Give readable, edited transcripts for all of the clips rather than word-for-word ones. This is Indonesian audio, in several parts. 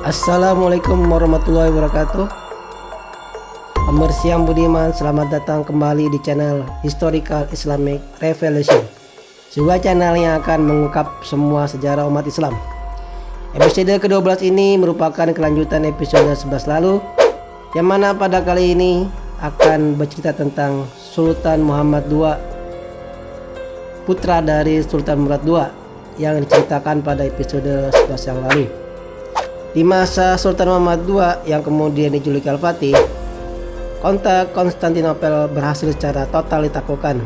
Assalamualaikum warahmatullahi wabarakatuh. Siang budiman, selamat datang kembali di channel Historical Islamic Revelation, sebuah channel yang akan mengungkap semua sejarah umat Islam. Episode ke-12 ini merupakan kelanjutan episode 11 lalu, yang mana pada kali ini akan bercerita tentang Sultan Muhammad II, putra dari Sultan Murad II, yang diceritakan pada episode 11 yang lalu. Di masa Sultan Muhammad II yang kemudian dijuluki Al-Fatih, kota Konstantinopel berhasil secara total ditaklukkan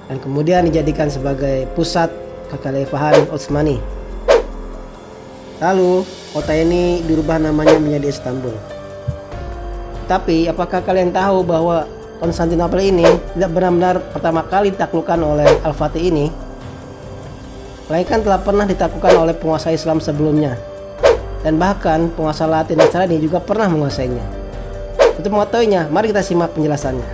dan kemudian dijadikan sebagai pusat kekhalifahan Utsmani. Lalu kota ini dirubah namanya menjadi Istanbul. Tapi apakah kalian tahu bahwa Konstantinopel ini tidak benar-benar pertama kali ditaklukkan oleh Al-Fatih ini, melainkan telah pernah ditaklukkan oleh penguasa Islam sebelumnya, dan bahkan penguasa Latin Nasrani juga pernah menguasainya. Untuk mengetahuinya, mari kita simak penjelasannya.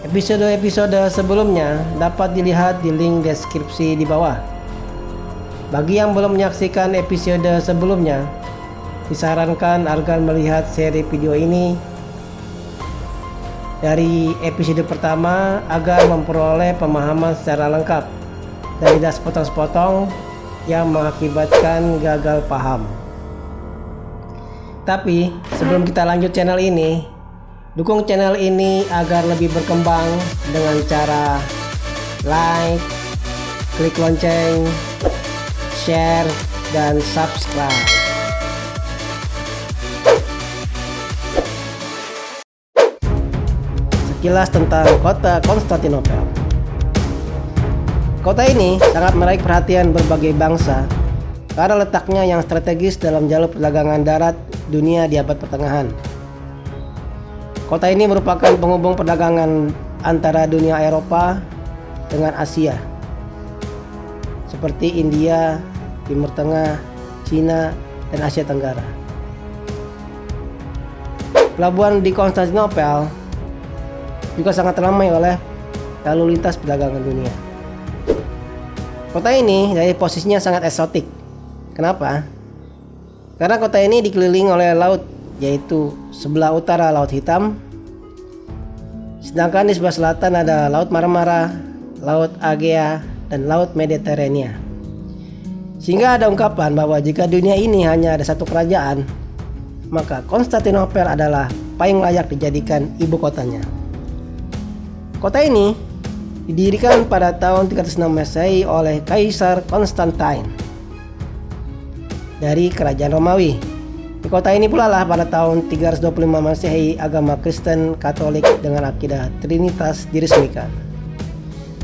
Episode-episode sebelumnya dapat dilihat di link deskripsi di bawah. Bagi yang belum menyaksikan episode sebelumnya, disarankan agar melihat seri video ini dari episode pertama agar memperoleh pemahaman secara lengkap dan tidak sepotong-sepotong yang mengakibatkan gagal paham. Tapi sebelum kita lanjut channel ini, dukung channel ini agar lebih berkembang dengan cara like, klik lonceng, share, dan subscribe. Sekilas tentang kota Konstantinopel. Kota ini sangat menarik perhatian berbagai bangsa karena letaknya yang strategis dalam jalur perdagangan darat dunia di abad pertengahan. Kota ini merupakan penghubung perdagangan antara dunia Eropa dengan Asia, seperti India, Timur Tengah, Cina, dan Asia Tenggara. Pelabuhan di Konstantinopel juga sangat ramai oleh lalu lintas perdagangan dunia. Kota ini dari posisinya sangat eksotik. Kenapa? Karena kota ini dikelilingi oleh laut, yaitu sebelah utara Laut Hitam, sedangkan di sebelah selatan ada Laut Marmara, Laut Aegea, dan Laut Mediterania. Sehingga ada ungkapan bahwa jika dunia ini hanya ada satu kerajaan, maka Konstantinopel adalah paling layak dijadikan ibu kotanya. Kota ini didirikan pada tahun 306 Masehi oleh Kaisar Konstantin dari Kerajaan Romawi. Di kota ini pula lah pada tahun 325 Masehi agama Kristen Katolik dengan akidah Trinitas diresmikan.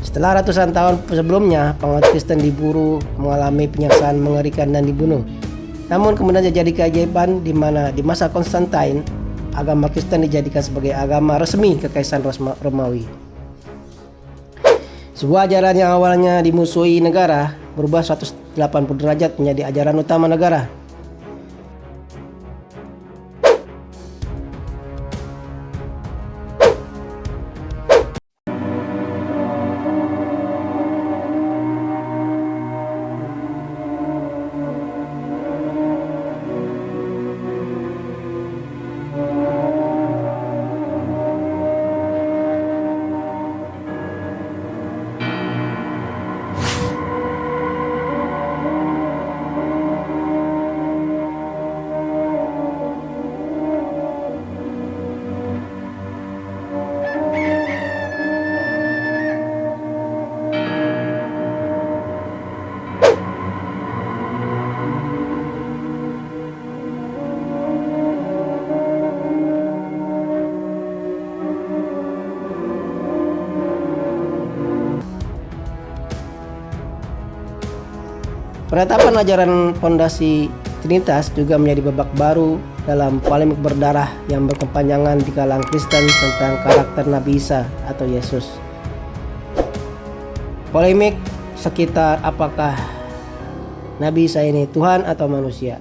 Setelah ratusan tahun sebelumnya, penganut Kristen diburu, mengalami penyiksaan mengerikan dan dibunuh. Namun kemudian terjadi keajaiban di mana di masa Konstantin, agama Kristen dijadikan sebagai agama resmi Kekaisaran Romawi. Sebuah ajaran yang awalnya dimusuhi negara berubah 180 derajat menjadi ajaran utama negara. Penetapan ajaran fondasi Trinitas juga menjadi babak baru dalam polemik berdarah yang berkepanjangan di kalangan Kristen tentang karakter Nabi Isa atau Yesus. Polemik sekitar apakah Nabi Isa ini Tuhan atau manusia.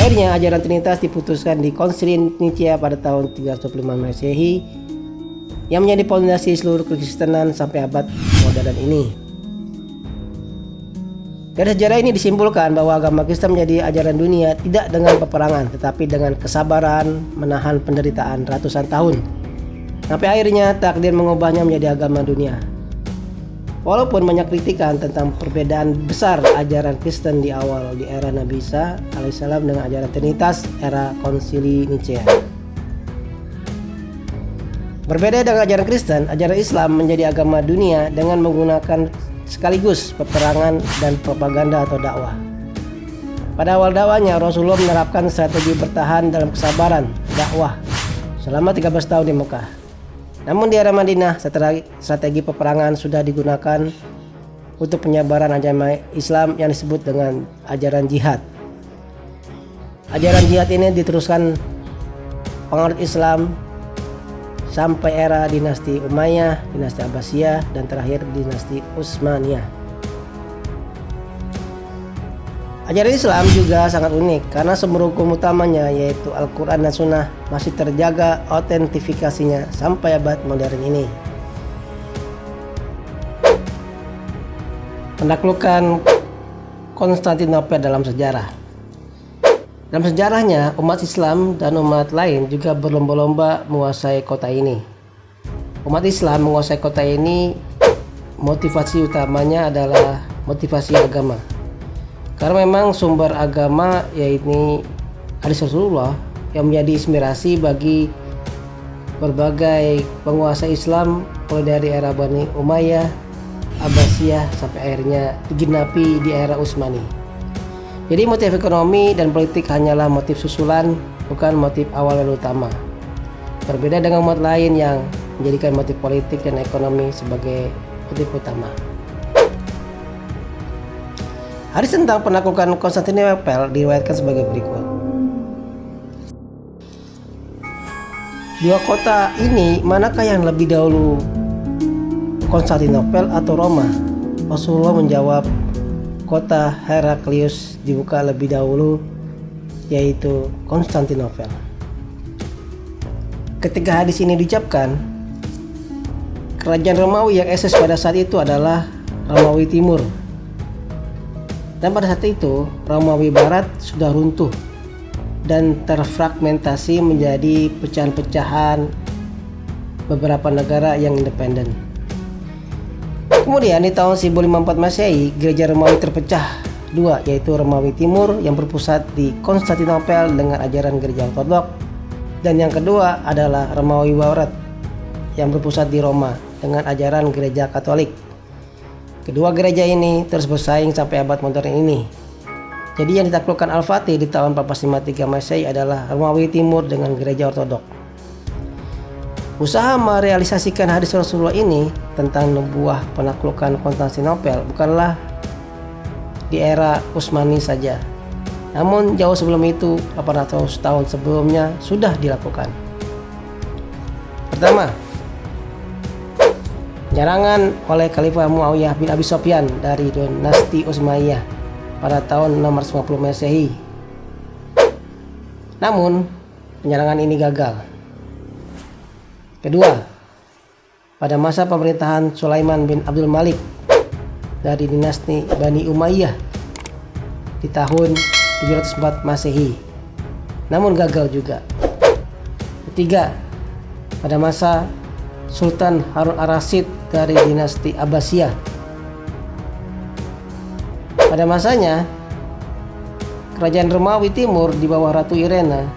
Akhirnya ajaran Trinitas diputuskan di Konsili Nicea pada tahun 325 Masehi yang menjadi fondasi seluruh kekristenan sampai abad modern ini. Dari sejarah ini disimpulkan bahwa agama Kristen menjadi ajaran dunia tidak dengan peperangan, tetapi dengan kesabaran menahan penderitaan ratusan tahun. Sampai akhirnya takdir mengubahnya menjadi agama dunia. Walaupun banyak kritikan tentang perbedaan besar ajaran Kristen di awal di era Nabi Isa alaihissalam dengan ajaran Trinitas era Konsili Nicea. Berbeda dengan ajaran Kristen, ajaran Islam menjadi agama dunia dengan menggunakan sekaligus peperangan dan propaganda atau dakwah. Pada awal dakwahnya, Rasulullah menerapkan strategi bertahan dalam kesabaran dakwah selama 13 tahun di Mekah. Namun di era Madinah, strategi peperangan sudah digunakan untuk penyebaran ajaran Islam yang disebut dengan ajaran jihad. Ajaran jihad ini diteruskan penganut Islam sampai era dinasti Umayyah, dinasti Abbasiyah, dan terakhir dinasti Utsmaniyah. Ajaran Islam juga sangat unik karena sumber hukum utamanya yaitu Al-Quran dan Sunnah masih terjaga autentifikasinya sampai abad modern ini. Penaklukan Konstantinopel dalam sejarah. Dalam sejarahnya, umat Islam dan umat lain juga berlomba-lomba menguasai kota ini. Umat Islam menguasai kota ini motivasi utamanya adalah motivasi agama. Karena memang sumber agama yaitu hadis Rasulullah yang menjadi inspirasi bagi berbagai penguasa Islam mulai dari era Bani Umayyah, Abbasiyah sampai akhirnya digenapi di era Utsmani. Jadi motif ekonomi dan politik hanyalah motif susulan, bukan motif awal dan utama. Berbeda dengan umat lain yang menjadikan motif politik dan ekonomi sebagai motif utama. Hadis tentang penaklukan Konstantinopel diriwayatkan sebagai berikut. Dua kota ini manakah yang lebih dahulu, Konstantinopel atau Roma? Rasulullah menjawab, kota Heraklius dibuka lebih dahulu, yaitu Konstantinopel. Ketika hadis ini diucapkan, kerajaan Romawi yang eksis pada saat itu adalah Romawi Timur. Dan pada saat itu, Romawi Barat sudah runtuh dan terfragmentasi menjadi pecahan-pecahan beberapa negara yang independen. Kemudian di tahun 1054 Masehi, gereja Romawi terpecah dua, yaitu Romawi Timur yang berpusat di Konstantinopel dengan ajaran gereja Ortodok, dan yang kedua adalah Romawi Barat yang berpusat di Roma dengan ajaran gereja Katolik. Kedua gereja ini terus bersaing sampai abad modern ini. Jadi yang ditaklukkan Al-Fatih di tahun 1453 Masehi adalah Romawi Timur dengan gereja Ortodok. Usaha merealisasikan hadis Rasulullah ini tentang nubuah penaklukan Konstantinopel bukanlah di era Utsmani saja. Namun jauh sebelum itu, 800 tahun sebelumnya sudah dilakukan. Pertama, penyerangan oleh Khalifah Muawiyah bin Abi Sufyan dari dinasti Utsmaniyah pada tahun 650 Masehi. Namun, penyerangan ini gagal. Kedua, pada masa pemerintahan Sulaiman bin Abdul Malik dari dinasti Bani Umayyah di tahun 704 Masehi, namun gagal juga. Ketiga, pada masa Sultan Harun ar-Rasyid dari dinasti Abbasiyah. Pada masanya, kerajaan Romawi Timur di bawah Ratu Irena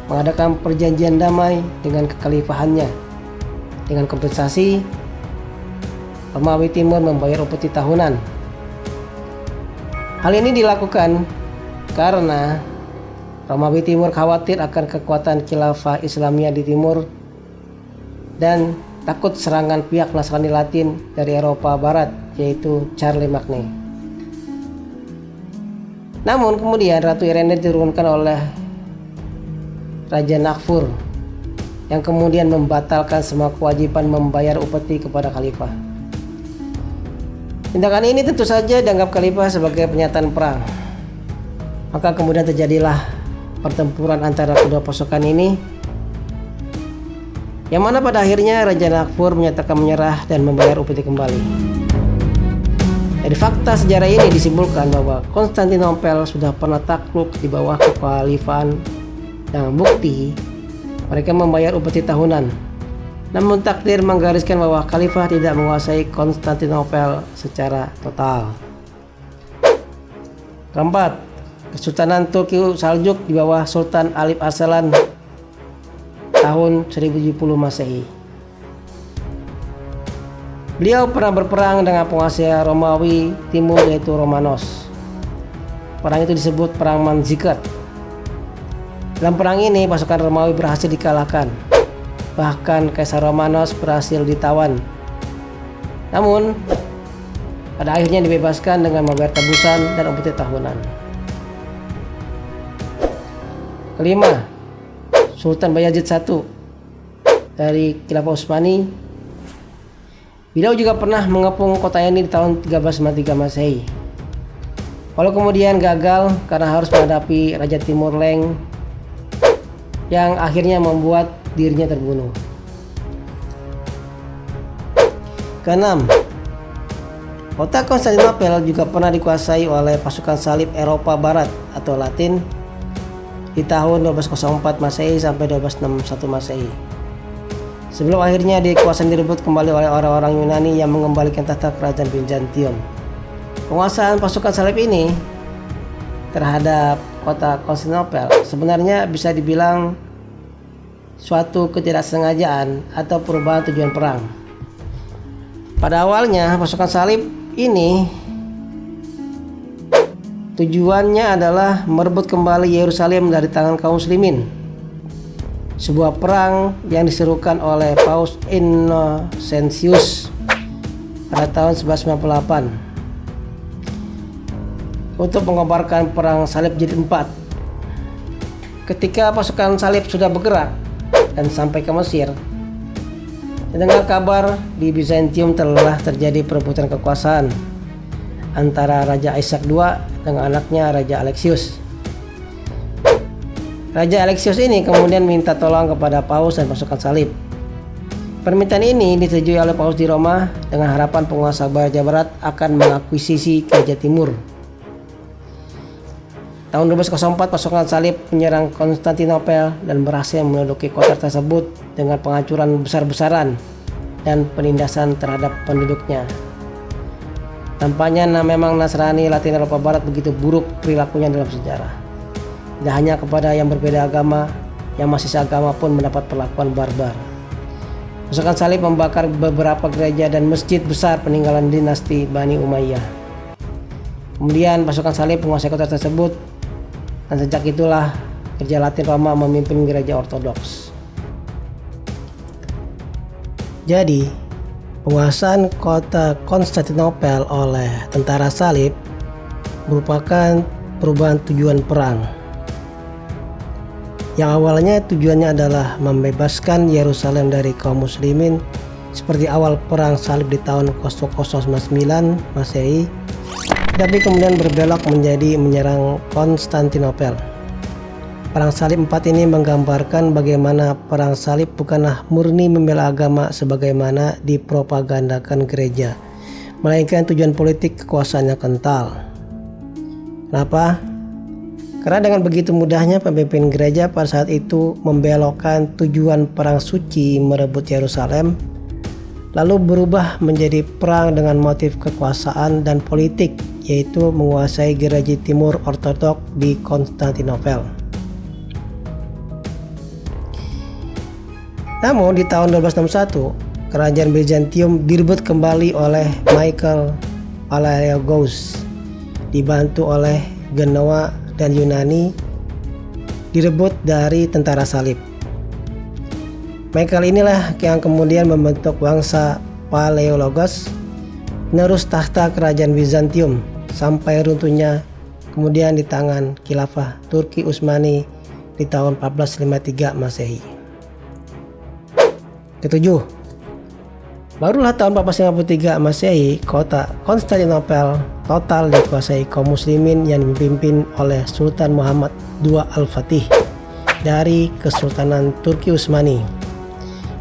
mengadakan perjanjian damai dengan kekhalifahannya. Dengan kompensasi, Romawi Timur membayar upeti tahunan. Hal ini dilakukan karena Romawi Timur khawatir akan kekuatan khilafah Islamiyah di timur dan takut serangan pihak Nasrani Latin dari Eropa Barat, yaitu Charlemagne. Namun kemudian Ratu Irene diturunkan oleh Raja Nakfur yang kemudian membatalkan semua kewajiban membayar upeti kepada khalifah. Tindakan ini tentu saja dianggap khalifah sebagai pernyataan perang. Maka kemudian terjadilah pertempuran antara kedua pasukan ini, yang mana pada akhirnya Raja Nakfur menyatakan menyerah dan membayar upeti kembali. Dari fakta sejarah ini disimpulkan bahwa Konstantinopel sudah pernah takluk di bawah kekhalifahan yang bukti mereka membayar upeti tahunan. Namun takdir menggariskan bahwa khalifah tidak menguasai Konstantinopel secara total. Keempat, Kesultanan Turki Saljuk di bawah Sultan Alip Arslan tahun 1070 Masehi. Beliau pernah berperang dengan penguasa Romawi Timur yaitu Romanos. Perang itu disebut Perang Manzikert. Dalam perang ini pasukan Romawi berhasil dikalahkan. Bahkan Kaisar Romanos berhasil ditawan. Namun pada akhirnya dibebaskan dengan membayar tebusan dan upeti tahunan. Kelima, Sultan Bayazid I dari Khilafah Utsmani. Beliau juga pernah mengepung kota ini di tahun 1353 Masehi. Walau kemudian gagal karena harus menghadapi Raja Timur Leng yang akhirnya membuat dirinya terbunuh. Keenam, kota Konstantinopel juga pernah dikuasai oleh pasukan salib Eropa Barat atau Latin di tahun 1204 Masehi sampai 1261 Masehi. Sebelum akhirnya kekuasaan direbut kembali oleh orang-orang Yunani yang mengembalikan tahta kerajaan Bizantium. Penguasaan pasukan salib ini terhadap kota Konstantinopel sebenarnya bisa dibilang suatu ketidaksengajaan atau perubahan tujuan perang. Pada awalnya pasukan salib ini tujuannya adalah merebut kembali Yerusalem dari tangan kaum muslimin. Sebuah perang yang diserukan oleh Paus Innocentius pada tahun 1198 untuk mengobarkan perang salib jilid 4. Ketika pasukan salib sudah bergerak dan sampai ke Mesir, terdengar kabar di Bizantium telah terjadi perebutan kekuasaan antara Raja Ishak II dengan anaknya Raja Alexius. Raja Alexius ini kemudian minta tolong kepada Paus dan pasukan salib. Permintaan ini disetujui oleh Paus di Roma dengan harapan penguasa Raja Barat akan mengakuisisi Raja Timur. Tahun 1204 pasukan salib menyerang Konstantinopel dan berhasil menduduki kota tersebut dengan penghancuran besar-besaran dan penindasan terhadap penduduknya. Tampaknya memang Nasrani Latin Eropa Barat begitu buruk perilakunya dalam sejarah. Tidak hanya kepada yang berbeda agama, yang masih seagama pun mendapat perlakuan barbar. Pasukan salib membakar beberapa gereja dan masjid besar peninggalan dinasti Bani Umayyah. Kemudian pasukan salib menguasai kota tersebut, dan sejak itulah Gereja Latin Roma memimpin gereja Ortodoks. Jadi, penguasaan kota Konstantinopel oleh tentara salib merupakan perubahan tujuan perang. Yang awalnya tujuannya adalah membebaskan Yerusalem dari kaum muslimin seperti awal perang salib di tahun 0099 Masehi, tapi kemudian berbelok menjadi menyerang Konstantinopel. Perang salib 4 ini menggambarkan bagaimana perang salib bukanlah murni membela agama sebagaimana dipropagandakan gereja, melainkan tujuan politik kekuasaan yang kental. Kenapa? Karena dengan begitu mudahnya pemimpin gereja pada saat itu membelokkan tujuan perang suci merebut Yerusalem, lalu berubah menjadi perang dengan motif kekuasaan dan politik, yaitu menguasai gereja Timur Ortodok di Konstantinopel. Namun di tahun 1261, kerajaan Bizantium direbut kembali oleh Michael Palaeologus, dibantu oleh Genoa dan Yunani, direbut dari tentara salib. Michael inilah yang kemudian membentuk bangsa Palaeologus, penerus tahta kerajaan Bizantium sampai runtuhnya kemudian di tangan Khilafah Turki Utsmani di tahun 1453 Masehi. Ketujuh, barulah tahun 1453 Masehi kota Konstantinopel total dikuasai kaum muslimin yang dipimpin oleh Sultan Muhammad II Al-Fatih dari Kesultanan Turki Utsmani.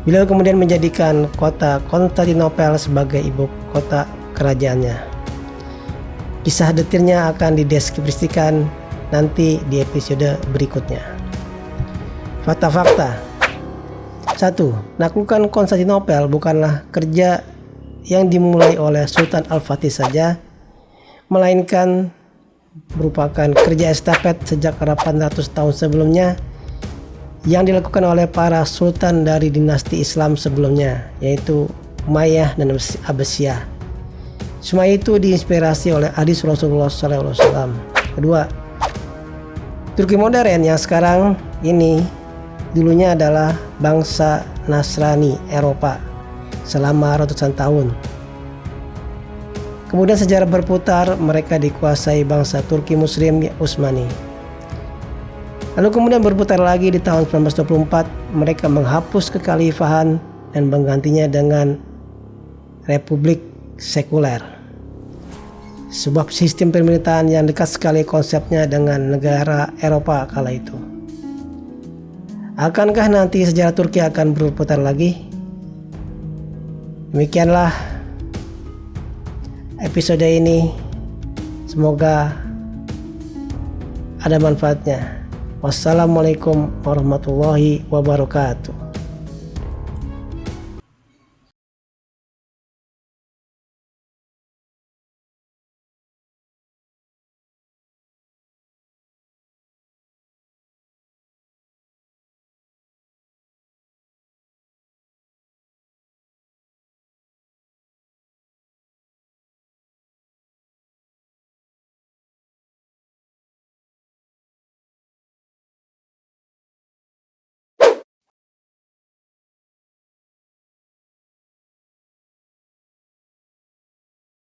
Beliau kemudian menjadikan kota Konstantinopel sebagai ibu kota kerajaannya. Kisah detilnya akan dideskripsikan nanti di episode berikutnya. Fakta-fakta. 1. Menaklukkan Konstantinopel bukanlah kerja yang dimulai oleh Sultan Al-Fatih saja, melainkan merupakan kerja estafet sejak 800 tahun sebelumnya yang dilakukan oleh para sultan dari dinasti Islam sebelumnya, yaitu Umayyah dan Abbasiyah. Semua itu diinspirasi oleh hadis Rasulullah SAW. Kedua, Turki modern yang sekarang ini dulunya adalah bangsa Nasrani Eropa selama ratusan tahun. Kemudian sejarah berputar, mereka dikuasai bangsa Turki Muslim Utsmani. Lalu kemudian berputar lagi di tahun 1924, mereka menghapus kekhalifahan dan menggantinya dengan republik sekuler. Sebuah sistem pemerintahan yang dekat sekali konsepnya dengan negara Eropa kala itu. Akankah nanti sejarah Turki akan berputar lagi? Demikianlah episode ini. Semoga ada manfaatnya. Wassalamualaikum warahmatullahi wabarakatuh.